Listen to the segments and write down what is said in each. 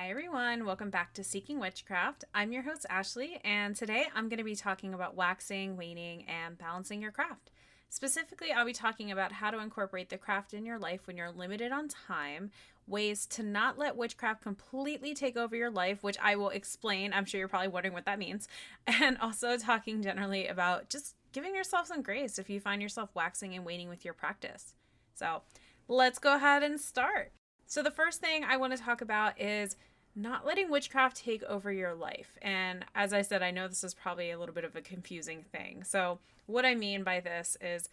Hi everyone, welcome back to Seeking Witchcraft. I'm your host Ashley, and today I'm going to be talking about waxing, waning, and balancing your craft. Specifically, I'll be talking about how to incorporate the craft in your life when you're limited on time, ways to not let witchcraft completely take over your life, which I will explain. I'm sure you're probably wondering what that means, and also talking generally about just giving yourself some grace if you find yourself waxing and waning with your practice. So let's go ahead and start. So the first thing I want to talk about is not letting witchcraft take over your life. And as I said, I know this is probably a little bit of a confusing thing. So what I mean by this is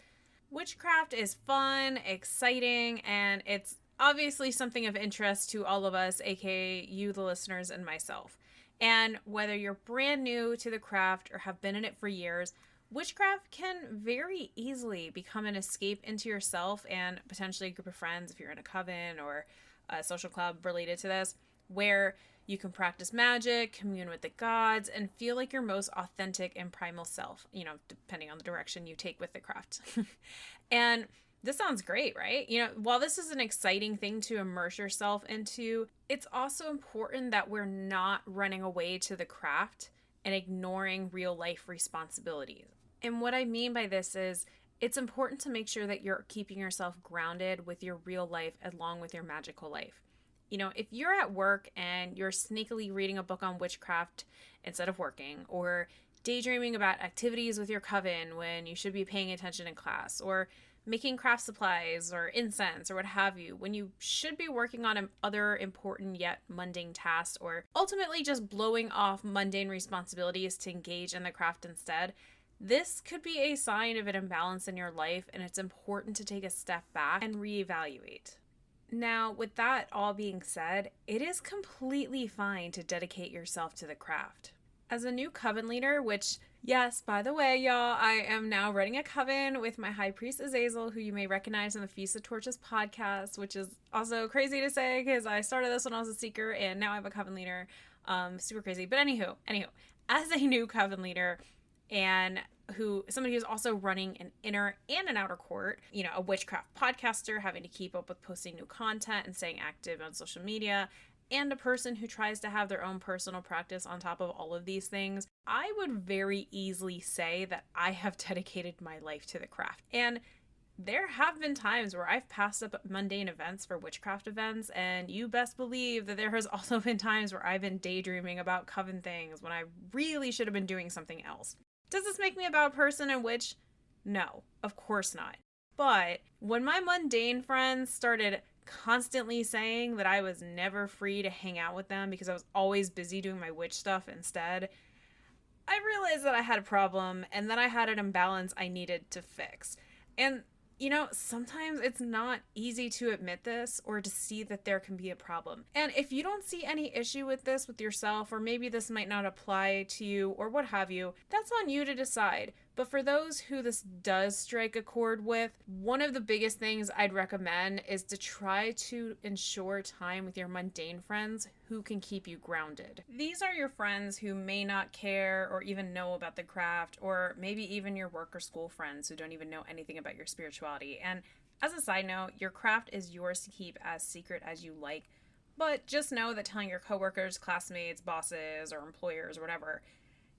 witchcraft is fun, exciting, and it's obviously something of interest to all of us, aka you, the listeners, and myself. And whether you're brand new to the craft or have been in it for years, witchcraft can very easily become an escape into yourself and potentially a group of friends if you're in a coven or a social club related to this, where you can practice magic, commune with the gods, and feel like your most authentic and primal self, depending on the direction you take with the craft. And this sounds great, right? While this is an exciting thing to immerse yourself into, it's also important that we're not running away to the craft and ignoring real life responsibilities. And what I mean by this is it's important to make sure that you're keeping yourself grounded with your real life along with your magical life. If you're at work and you're sneakily reading a book on witchcraft instead of working, or daydreaming about activities with your coven when you should be paying attention in class, or making craft supplies or incense or what have you, when you should be working on other important yet mundane tasks, or ultimately just blowing off mundane responsibilities to engage in the craft instead, this could be a sign of an imbalance in your life, and it's important to take a step back and reevaluate. Now, with that all being said, it is completely fine to dedicate yourself to the craft. As a new coven leader, which, yes, by the way, y'all, I am now running a coven with my high priest Azazel, who you may recognize in the Feast of Torches podcast, which is also crazy to say because I started this when I was a seeker and now I'm a coven leader. Super crazy. But anywho, as a new coven leader, and somebody who's also running an inner and an outer court, a witchcraft podcaster, having to keep up with posting new content and staying active on social media, and a person who tries to have their own personal practice on top of all of these things, I would very easily say that I have dedicated my life to the craft. And there have been times where I've passed up mundane events for witchcraft events, and you best believe that there has also been times where I've been daydreaming about coven things when I really should have been doing something else. Does this make me a bad person and witch? No, of course not. But when my mundane friends started constantly saying that I was never free to hang out with them because I was always busy doing my witch stuff instead, I realized that I had a problem and that I had an imbalance I needed to fix. And sometimes it's not easy to admit this or to see that there can be a problem. And if you don't see any issue with this with yourself, or maybe this might not apply to you or what have you, that's on you to decide. But for those who this does strike a chord with, one of the biggest things I'd recommend is to try to ensure time with your mundane friends who can keep you grounded. These are your friends who may not care or even know about the craft, or maybe even your work or school friends who don't even know anything about your spirituality. And as a side note, your craft is yours to keep as secret as you like, but just know that telling your coworkers, classmates, bosses, or employers or whatever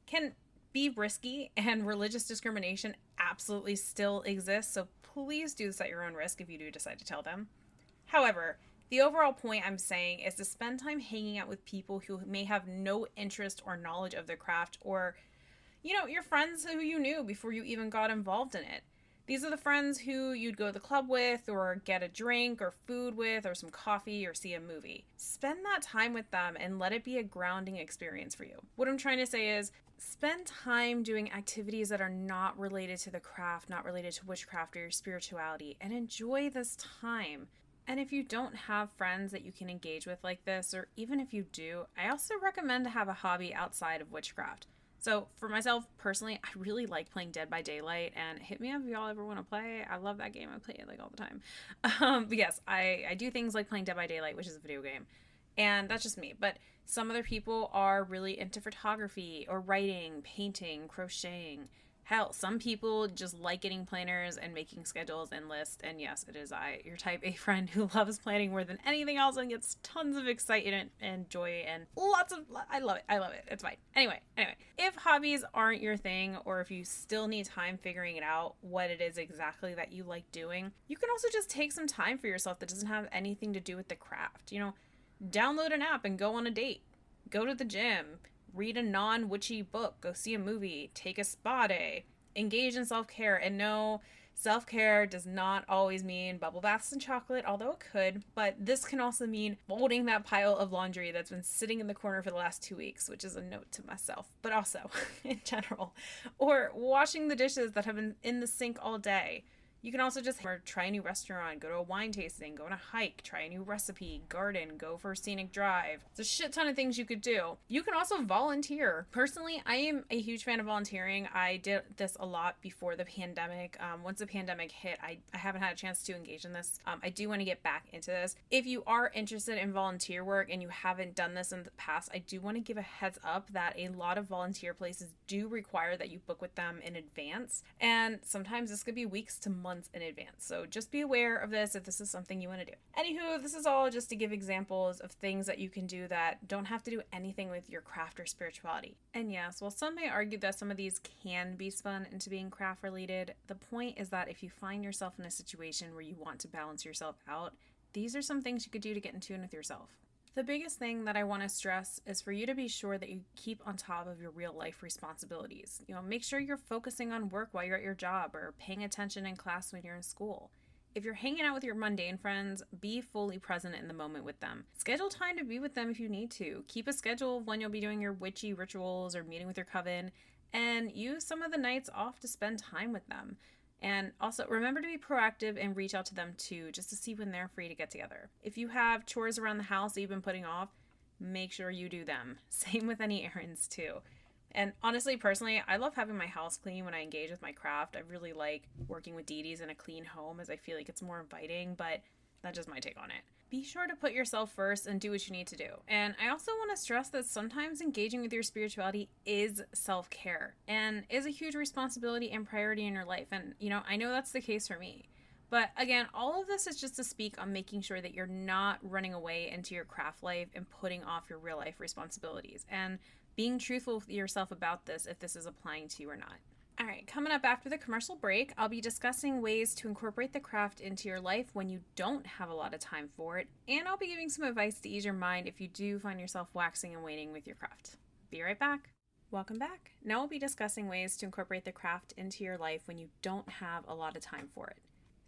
can be risky, and religious discrimination absolutely still exists, so please do this at your own risk if you do decide to tell them. However, the overall point I'm saying is to spend time hanging out with people who may have no interest or knowledge of the craft, or, your friends who you knew before you even got involved in it. These are the friends who you'd go to the club with, or get a drink or food with, or some coffee, or see a movie. Spend that time with them and let it be a grounding experience for you. What I'm trying to say is, spend time doing activities that are not related to the craft, not related to witchcraft or your spirituality, and enjoy this time. And if you don't have friends that you can engage with like this, or even if you do, I also recommend to have a hobby outside of witchcraft. So for myself personally, I really like playing Dead by Daylight, and hit me up if y'all ever want to play. I love that game. I play it all the time. But yes, I do things like playing Dead by Daylight, which is a video game. And that's just me. But some other people are really into photography or writing, painting, crocheting. Hell, some people just like getting planners and making schedules and lists. And yes, it is your type A friend who loves planning more than anything else and gets tons of excitement and joy and I love it. I love it. It's fine. Anyway, if hobbies aren't your thing, or if you still need time figuring it out what it is exactly that you like doing, you can also just take some time for yourself that doesn't have anything to do with the craft. Download an app and go on a date, go to the gym, read a non-witchy book, go see a movie, take a spa day, engage in self-care. And no, self-care does not always mean bubble baths and chocolate, although it could, but this can also mean folding that pile of laundry that's been sitting in the corner for the last 2 weeks, which is a note to myself, but also in general, or washing the dishes that have been in the sink all day. You can also just try a new restaurant, go to a wine tasting, go on a hike, try a new recipe, garden, go for a scenic drive. There's a shit ton of things you could do. You can also volunteer. Personally, I am a huge fan of volunteering. I did this a lot before the pandemic. Once the pandemic hit, I haven't had a chance to engage in this. I do want to get back into this. If you are interested in volunteer work and you haven't done this in the past, I do want to give a heads up that a lot of volunteer places do require that you book with them in advance. And sometimes this could be weeks to months in advance. So just be aware of this if this is something you want to do. Anywho, this is all just to give examples of things that you can do that don't have to do anything with your craft or spirituality. And yes, while some may argue that some of these can be spun into being craft related, the point is that if you find yourself in a situation where you want to balance yourself out, these are some things you could do to get in tune with yourself. The biggest thing that I want to stress is for you to be sure that you keep on top of your real life responsibilities. Make sure you're focusing on work while you're at your job or paying attention in class when you're in school. If you're hanging out with your mundane friends, be fully present in the moment with them. Schedule time to be with them if you need to. Keep a schedule of when you'll be doing your witchy rituals or meeting with your coven, and use some of the nights off to spend time with them. And also remember to be proactive and reach out to them too, just to see when they're free to get together. If you have chores around the house that you've been putting off, make sure you do them. Same with any errands too. And honestly, personally, I love having my house clean when I engage with my craft. I really like working with deities in a clean home as I feel like it's more inviting, but that's just my take on it. Be sure to put yourself first and do what you need to do. And I also want to stress that sometimes engaging with your spirituality is self-care and is a huge responsibility and priority in your life. And, I know that's the case for me. But again, all of this is just to speak on making sure that you're not running away into your craft life and putting off your real life responsibilities, and being truthful with yourself about this if this is applying to you or not. All right, coming up after the commercial break, I'll be discussing ways to incorporate the craft into your life when you don't have a lot of time for it, and I'll be giving some advice to ease your mind if you do find yourself waxing and waning with your craft. Be right back. Welcome back. Now we'll be discussing ways to incorporate the craft into your life when you don't have a lot of time for it.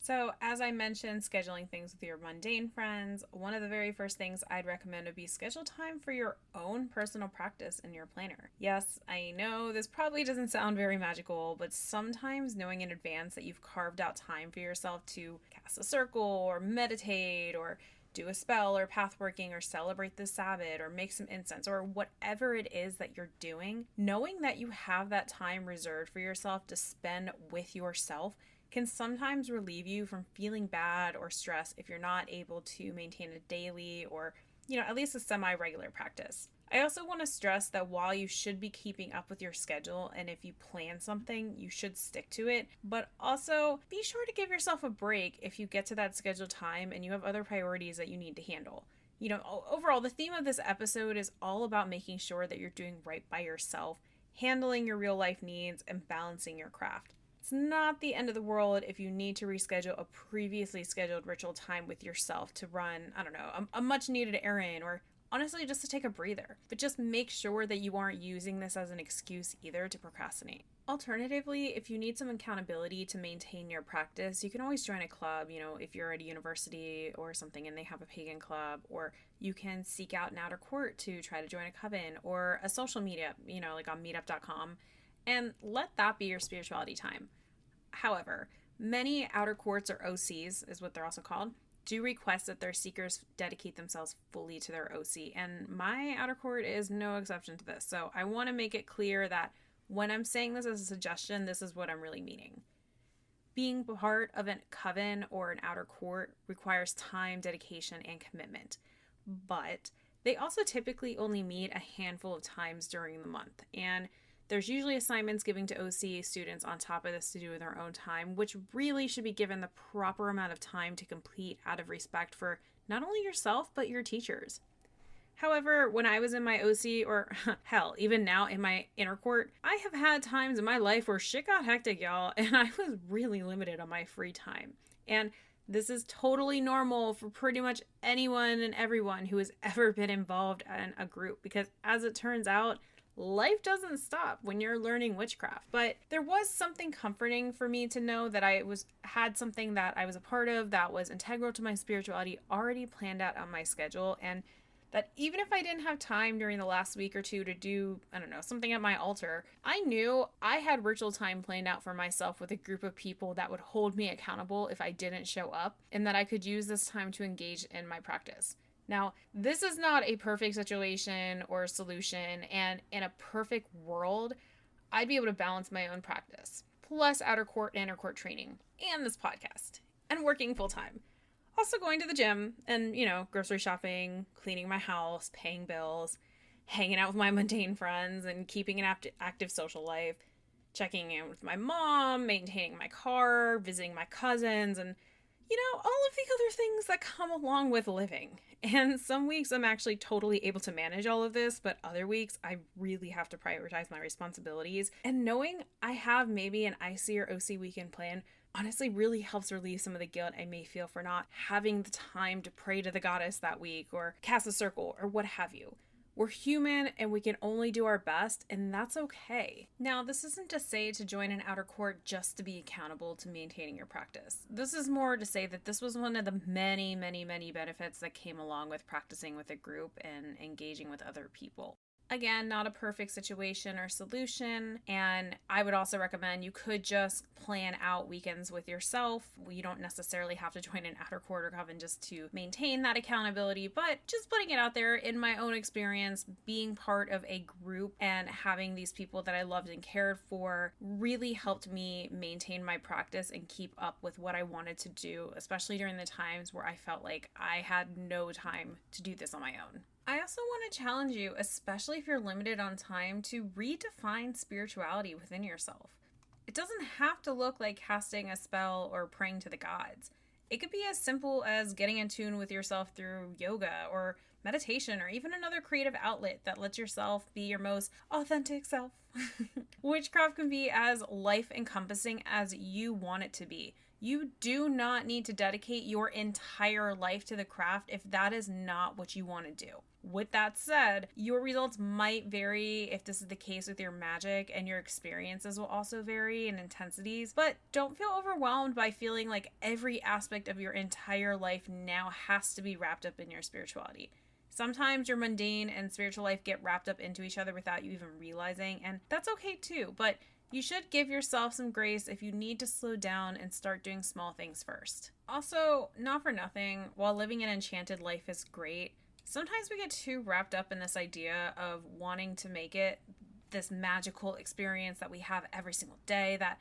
So, as I mentioned, scheduling things with your mundane friends, one of the very first things I'd recommend would be schedule time for your own personal practice in your planner. Yes, I know this probably doesn't sound very magical, but sometimes knowing in advance that you've carved out time for yourself to cast a circle or meditate or do a spell or path working or celebrate the Sabbath or make some incense or whatever it is that you're doing, knowing that you have that time reserved for yourself to spend with yourself can sometimes relieve you from feeling bad or stressed if you're not able to maintain a daily or, at least a semi-regular practice. I also want to stress that while you should be keeping up with your schedule, and if you plan something, you should stick to it, but also be sure to give yourself a break if you get to that scheduled time and you have other priorities that you need to handle. Overall, the theme of this episode is all about making sure that you're doing right by yourself, handling your real life needs, and balancing your craft. It's not the end of the world if you need to reschedule a previously scheduled ritual time with yourself to run, a much needed errand, or honestly just to take a breather. But just make sure that you aren't using this as an excuse either to procrastinate. Alternatively, if you need some accountability to maintain your practice, you can always join a club, if you're at a university or something and they have a pagan club, or you can seek out an outer court to try to join a coven or a social media, like on meetup.com, and let that be your spirituality time. However, many outer courts, or OCs is what they're also called, do request that their seekers dedicate themselves fully to their OC, and my outer court is no exception to this. So I want to make it clear that when I'm saying this as a suggestion, this is what I'm really meaning. Being part of a coven or an outer court requires time, dedication, and commitment, but they also typically only meet a handful of times during the month, and There's usually assignments given to OC students on top of this to do in their own time, which really should be given the proper amount of time to complete out of respect for not only yourself, but your teachers. However, when I was in my OC, or hell, even now in my inner court, I have had times in my life where shit got hectic, y'all, and I was really limited on my free time. And this is totally normal for pretty much anyone and everyone who has ever been involved in a group, because as it turns out, life doesn't stop when you're learning witchcraft. But there was something comforting for me to know that I had something that I was a part of that was integral to my spirituality already planned out on my schedule, and that even if I didn't have time during the last week or two to do, I don't know, something at my altar, I knew I had ritual time planned out for myself with a group of people that would hold me accountable if I didn't show up, and that I could use this time to engage in my practice. Now, this is not a perfect situation or solution, and in a perfect world, I'd be able to balance my own practice, plus outer court and inner court training, and this podcast, and working full time. Also going to the gym and, grocery shopping, cleaning my house, paying bills, hanging out with my mundane friends, and keeping an active social life, checking in with my mom, maintaining my car, visiting my cousins, and, all of the other things that come along with living. And some weeks I'm actually totally able to manage all of this, but other weeks I really have to prioritize my responsibilities. And knowing I have maybe an IC or OC weekend plan honestly really helps relieve some of the guilt I may feel for not having the time to pray to the goddess that week or cast a circle or what have you. We're human and we can only do our best, and that's okay. Now, this isn't to say to join an outer court just to be accountable to maintaining your practice. This is more to say that this was one of the many, many, many benefits that came along with practicing with a group and engaging with other people. Again, not a perfect situation or solution, and I would also recommend you could just plan out weekends with yourself. You don't necessarily have to join an outer court or coven just to maintain that accountability, but just putting it out there, in my own experience, being part of a group and having these people that I loved and cared for really helped me maintain my practice and keep up with what I wanted to do, especially during the times where I felt like I had no time to do this on my own. I also want to challenge you, especially if you're limited on time, to redefine spirituality within yourself. It doesn't have to look like casting a spell or praying to the gods. It could be as simple as getting in tune with yourself through yoga or meditation, or even another creative outlet that lets yourself be your most authentic self. Witchcraft can be as life-encompassing as you want it to be. You do not need to dedicate your entire life to the craft if that is not what you want to do. With that said, your results might vary if this is the case with your magic, and your experiences will also vary in intensities, but don't feel overwhelmed by feeling like every aspect of your entire life now has to be wrapped up in your spirituality. Sometimes your mundane and spiritual life get wrapped up into each other without you even realizing, and that's okay too, but you should give yourself some grace if you need to slow down and start doing small things first. Also, not for nothing, while living an enchanted life is great, sometimes we get too wrapped up in this idea of wanting to make it this magical experience that we have every single day that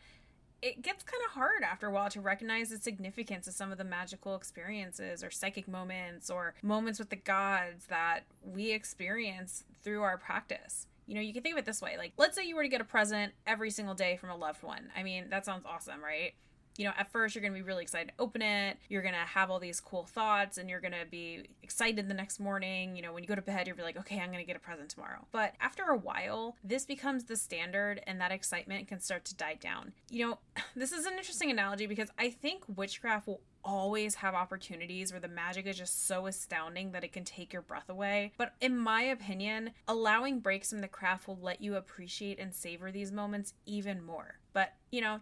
it gets kind of hard after a while to recognize the significance of some of the magical experiences or psychic moments or moments with the gods that we experience through our practice. You can think of it this way. Like, let's say you were to get a present every single day from a loved one. I mean, that sounds awesome, right? At first you're going to be really excited to open it. You're going to have all these cool thoughts and you're going to be excited the next morning. When you go to bed, you're like, okay, I'm going to get a present tomorrow. But after a while, this becomes the standard and that excitement can start to die down. This is an interesting analogy because I think witchcraft will always have opportunities where the magic is just so astounding that it can take your breath away. But in my opinion, allowing breaks from the craft will let you appreciate and savor these moments even more. But,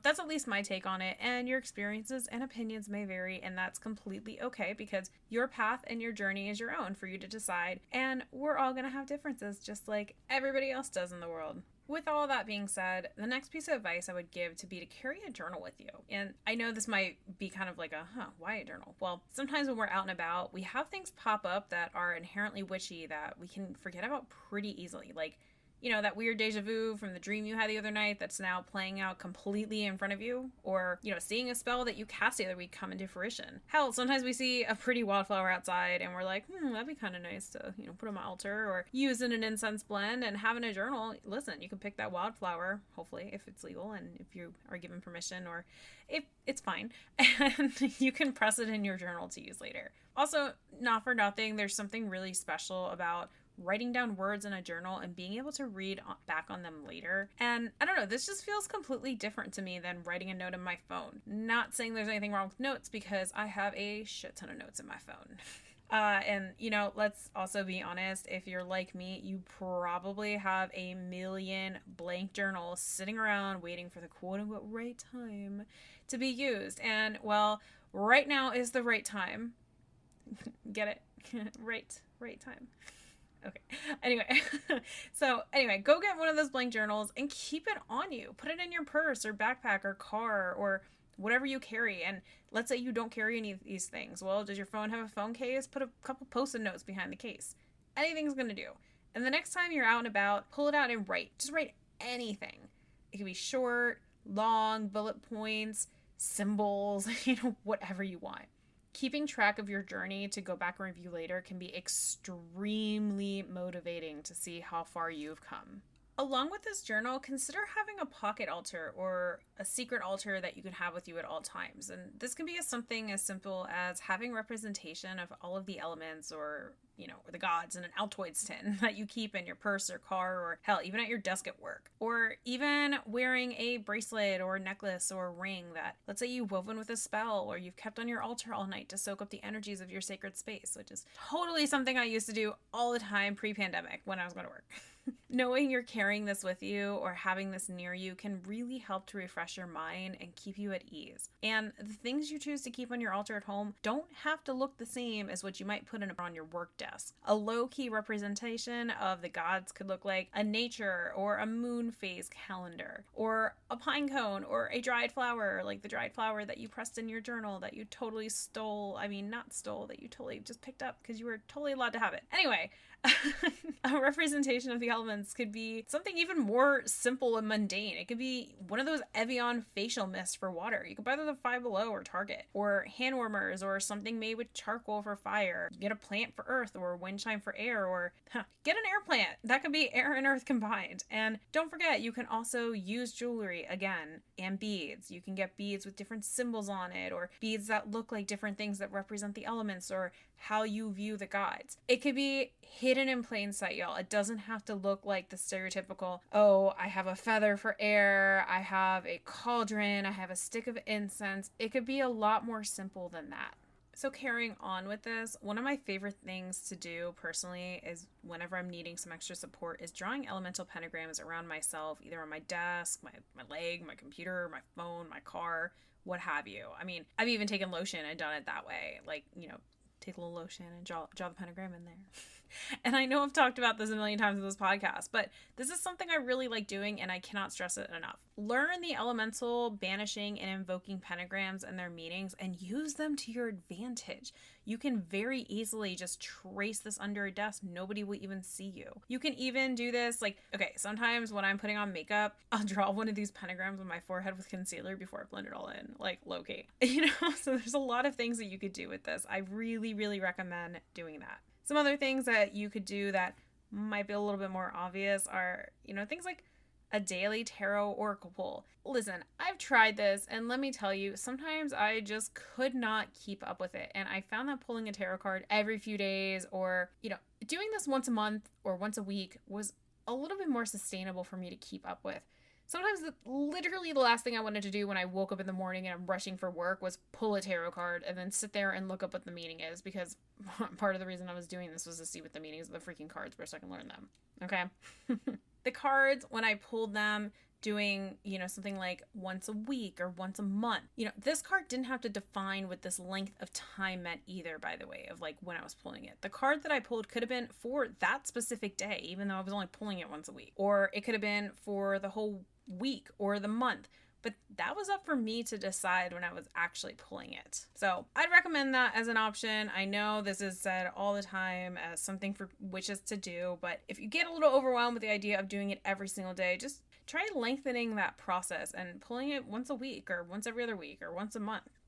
that's at least my take on it, and your experiences and opinions may vary, and that's completely okay because your path and your journey is your own for you to decide, and we're all going to have differences just like everybody else does in the world. With all that being said, the next piece of advice I would give to be to carry a journal with you. And I know this might be kind of like why a journal? Well, sometimes when we're out and about, we have things pop up that are inherently witchy that we can forget about pretty easily. Like, that weird deja vu from the dream you had the other night that's now playing out completely in front of you, or, seeing a spell that you cast the other week come into fruition. Hell, sometimes we see a pretty wildflower outside and we're like, that'd be kind of nice to, put on my altar or use in an incense blend and have in a journal. Listen, you can pick that wildflower, hopefully, if it's legal and if you are given permission, or if it's fine, and you can press it in your journal to use later. Also, not for nothing, there's something really special about writing down words in a journal and being able to read back on them later. And I don't know, this just feels completely different to me than writing a note in my phone. Not saying there's anything wrong with notes, because I have a shit ton of notes in my phone. And let's also be honest, if you're like me, you probably have a million blank journals sitting around waiting for the quote unquote right time to be used. And well, right now is the right time. Get it? right time. Okay. Anyway, go get one of those blank journals and keep it on you. Put it in your purse or backpack or car or whatever you carry. And let's say you don't carry any of these things. Well, does your phone have a phone case? Put a couple Post-it notes behind the case. Anything's going to do. And the next time you're out and about, pull it out and write. Just write anything. It can be short, long, bullet points, symbols, whatever you want. Keeping track of your journey to go back and review later can be extremely motivating to see how far you've come. Along with this journal, consider having a pocket altar or a secret altar that you can have with you at all times. And this can be something as simple as having representation of all of the elements or the gods in an Altoids tin that you keep in your purse or car, or hell, even at your desk at work. Or even wearing a bracelet or necklace or ring that, let's say, you've woven with a spell or you've kept on your altar all night to soak up the energies of your sacred space, which is totally something I used to do all the time pre-pandemic when I was going to work. Knowing you're carrying this with you or having this near you can really help to refresh your mind and keep you at ease. And the things you choose to keep on your altar at home don't have to look the same as what you might put on your work desk. A low-key representation of the gods could look like a nature or a moon phase calendar, or a pine cone, or a dried flower, like the dried flower that you pressed in your journal that you totally that you totally just picked up because you were totally allowed to have it. Anyway, a representation of the elements could be something even more simple and mundane. It could be one of those Evian facial mists for water. You could buy those at Five Below or Target, or hand warmers, or something made with charcoal for fire. Get a plant for earth, or wind chime for air, or get an air plant. That could be air and earth combined. And don't forget, you can also use jewelry again, and beads. You can get beads with different symbols on it, or beads that look like different things that represent the elements or how you view the gods. It could be hidden in plain sight, y'all. It doesn't have to look like the stereotypical, oh, I have a feather for air, I have a cauldron, I have a stick of incense. It could be a lot more simple than that. So carrying on with this, one of my favorite things to do personally is whenever I'm needing some extra support is drawing elemental pentagrams around myself, either on my desk, my leg, my computer, my phone, my car, what have you. I mean, I've even taken lotion and done it that way. Like, take a little lotion and draw the pentagram in there. And I know I've talked about this a million times in this podcast, but this is something I really like doing and I cannot stress it enough. Learn the elemental banishing and invoking pentagrams and their meanings and use them to your advantage. You can very easily just trace this under a desk. Nobody will even see you. You can even do this sometimes when I'm putting on makeup, I'll draw one of these pentagrams on my forehead with concealer before I blend it all in, like low-key. So there's a lot of things that you could do with this. I really, really recommend doing that. Some other things that you could do that might be a little bit more obvious are, things like a daily tarot oracle pull. Listen, I've tried this and let me tell you, sometimes I just could not keep up with it. And I found that pulling a tarot card every few days or, doing this once a month or once a week was a little bit more sustainable for me to keep up with. Sometimes literally the last thing I wanted to do when I woke up in the morning and I'm rushing for work was pull a tarot card and then sit there and look up what the meaning is, because part of the reason I was doing this was to see what the meanings of the freaking cards were so I can learn them. Okay? The cards, when I pulled them, doing, something like once a week or once a month, this card didn't have to define what this length of time meant either, by the way, of like when I was pulling it. The card that I pulled could have been for that specific day, even though I was only pulling it once a week, or it could have been for the whole week or the month. But that was up for me to decide when I was actually pulling it. So I'd recommend that as an option. I know this is said all the time as something for witches to do, but if you get a little overwhelmed with the idea of doing it every single day, just try lengthening that process and pulling it once a week or once every other week or once a month.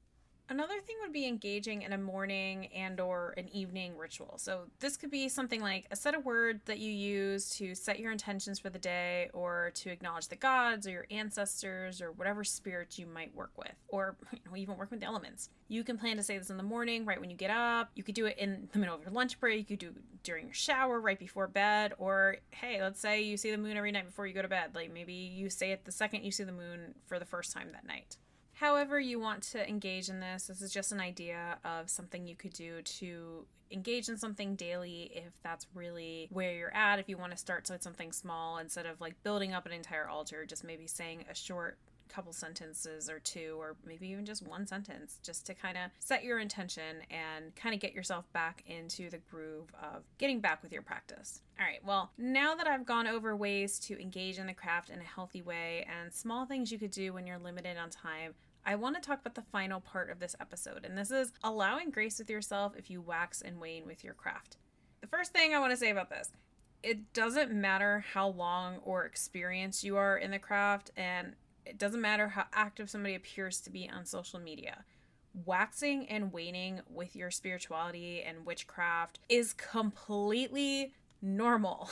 Another thing would be engaging in a morning and or an evening ritual. So this could be something like a set of words that you use to set your intentions for the day or to acknowledge the gods or your ancestors or whatever spirits you might work with, or even work with the elements. You can plan to say this in the morning, right when you get up. You could do it in the middle of your lunch break. You could do it during your shower, right before bed, or hey, let's say you see the moon every night before you go to bed. Like maybe you say it the second you see the moon for the first time that night. However you want to engage in this is just an idea of something you could do to engage in something daily if that's really where you're at. If you want to start with something small instead of like building up an entire altar, just maybe saying a short couple sentences or two, or maybe even just one sentence, just to kind of set your intention and kind of get yourself back into the groove of getting back with your practice. All right, well, now that I've gone over ways to engage in the craft in a healthy way and small things you could do when you're limited on time, I want to talk about the final part of this episode, and this is allowing grace with yourself if you wax and wane with your craft. The first thing I want to say about this, it doesn't matter how long or experienced you are in the craft, and it doesn't matter how active somebody appears to be on social media. Waxing and waning with your spirituality and witchcraft is completely normal.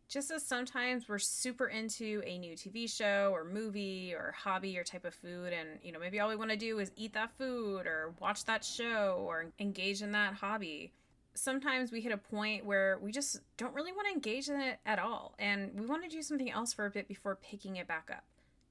Just as sometimes we're super into a new TV show or movie or hobby or type of food, and maybe all we want to do is eat that food or watch that show or engage in that hobby. Sometimes we hit a point where we just don't really want to engage in it at all, and we want to do something else for a bit before picking it back up.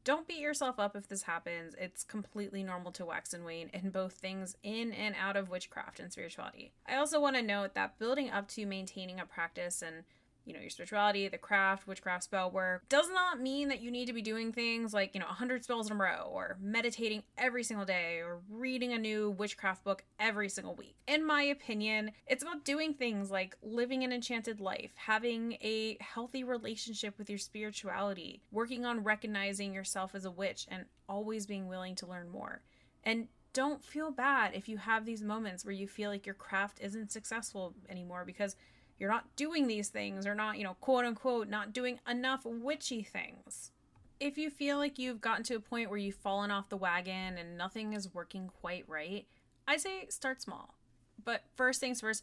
Don't beat yourself up if this happens. It's completely normal to wax and wane in both things in and out of witchcraft and spirituality. I also want to note that building up to maintaining a practice and your spirituality, the craft, witchcraft, spell work, does not mean that you need to be doing things like, 100 spells in a row, or meditating every single day, or reading a new witchcraft book every single week. In my opinion, it's about doing things like living an enchanted life, having a healthy relationship with your spirituality, working on recognizing yourself as a witch, and always being willing to learn more. And don't feel bad if you have these moments where you feel like your craft isn't successful anymore because you're not doing these things, or not, quote unquote, not doing enough witchy things. If you feel like you've gotten to a point where you've fallen off the wagon and nothing is working quite right, I say start small. But first things first,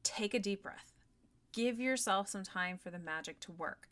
take a deep breath. Give yourself some time for the magic to work.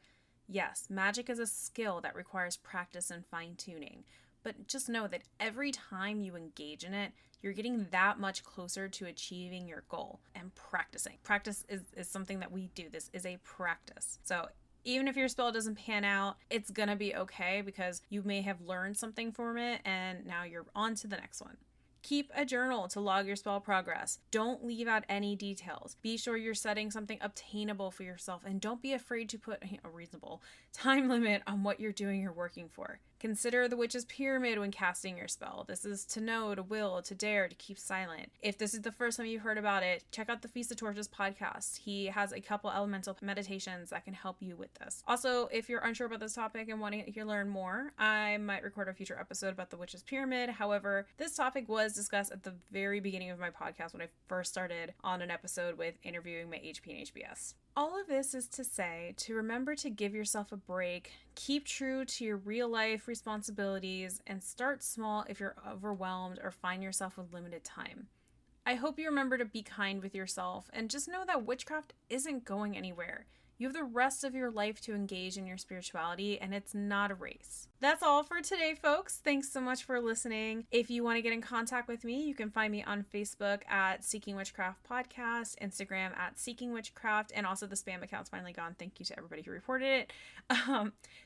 Yes, magic is a skill that requires practice and fine-tuning, but just know that every time you engage in it, you're getting that much closer to achieving your goal and practicing. Practice is something that we do. This is a practice. So even if your spell doesn't pan out, it's gonna be okay because you may have learned something from it and now you're on to the next one. Keep a journal to log your spell progress. Don't leave out any details. Be sure you're setting something obtainable for yourself, and don't be afraid to put a reasonable time limit on what you're doing or working for. Consider the witch's pyramid when casting your spell. This is to know, to will, to dare, to keep silent. If this is the first time you've heard about it, check out the Feast of Torches podcast. He has a couple elemental meditations that can help you with this. Also, if you're unsure about this topic and want to learn more, I might record a future episode about the witch's pyramid. However, this topic was discussed at the very beginning of my podcast when I first started on an episode with interviewing my HP and HBS. All of this is to say to remember to give yourself a break, keep true to your real life responsibilities, and start small if you're overwhelmed or find yourself with limited time. I hope you remember to be kind with yourself and just know that witchcraft isn't going anywhere. You have the rest of your life to engage in your spirituality, and it's not a race. That's all for today, folks. Thanks so much for listening. If you want to get in contact with me, you can find me on Facebook at Seeking Witchcraft Podcast, Instagram at Seeking Witchcraft, and also the spam account's finally gone. Thank you to everybody who reported it.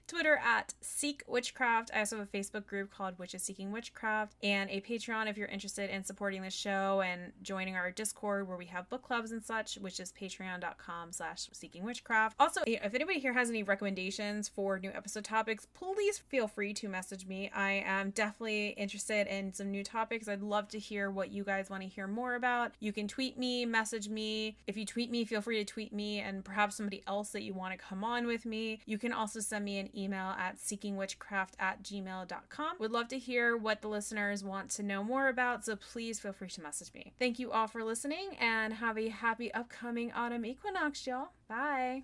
Twitter at Seek Witchcraft. I also have a Facebook group called Witches Seeking Witchcraft, and a Patreon if you're interested in supporting the show and joining our Discord where we have book clubs and such, which is patreon.com/seekingwitchcraft. Witchcraft. Also, if anybody here has any recommendations for new episode topics, please feel free to message me. I am definitely interested in some new topics. I'd love to hear what you guys want to hear more about. You can tweet me, message me. If you tweet me, feel free to tweet me and perhaps somebody else that you want to come on with me. You can also send me an email at seekingwitchcraft@gmail.com. Would love to hear what the listeners want to know more about, so please feel free to message me. Thank you all for listening and have a happy upcoming autumn equinox, y'all. Bye.